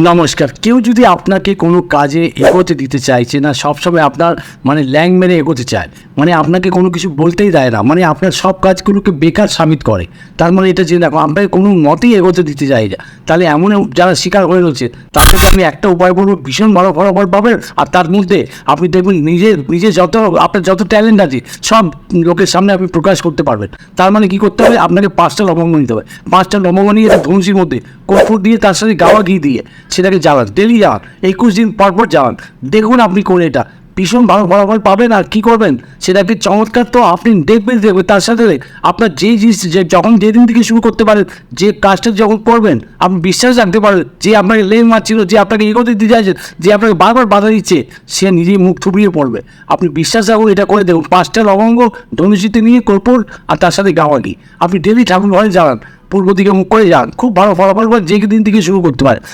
নমস্কার। কেউ যদি আপনাকে কোনো কাজে এগোতে দিতে চাইছে না, সবসময় আপনার ল্যাং মেরে এগোতে চায়, আপনাকে কোনো কিছু বলতেই দেয় না, আপনার সব কাজগুলোকে বেকার সাবিত করে, তার এটা জেনে রাখো আপনাকে কোনো মতেই এগোতে দিতে চাই না। তাহলে এমন যারা শিকার হয়ে রয়েছে তাদের আমি একটা উপায় বলবো, ভীষণ ভালো ফলাফল পাবেন। আর তার মধ্যে আপনি দেখবেন নিজে আপনার যত ট্যালেন্ট আছে সব লোকের সামনে আপনি প্রকাশ করতে পারবেন। তার কী করতে হবে, আপনাকে 5টা লবঙ্গ নিতে হবে। 5টা লবঙ্গ নিয়ে একটা ধনুষির মধ্যে কর্পূর দিয়ে তার সাথে গাওয়া ঘি দিয়ে সেটাকে জ্বালান, ডেলি জ্বালান, 21 দিন পরপর জ্বালান। দেখুন আপনি করে এটা ভীষণ ভালো ফলাফল পাবেন। আর কী করবেন, সেটাকে চমৎকার তো আপনি দেখবেন তার সাথে আপনার যেই জিনিস যখন যেদিন থেকে শুরু করতে পারেন, যে কাজটা যখন করবেন আপনি বিশ্বাস রাখতে পারেন যে আপনাকে লেন মারছিল, যে আপনাকে এগোতে দিতে চাইছেন, যে আপনাকে বারবার বাধা দিচ্ছে, সে নিজেই মুখ থুবড়িয়ে পড়বে। আপনি বিশ্বাস রাখুন, এটা করে দেখুন। 5টা লবঙ্গ ধনুষিতে নিয়ে কর্পূর আর তার সাথে গাওয়া ঘি আপনি ডেলি ঠাকুর ঘরে জ্বালান, পূর্ব দিকে মুখ করে যান, খুব ভালো ফলাফল যে দিন থেকে শুরু করতে পারেন।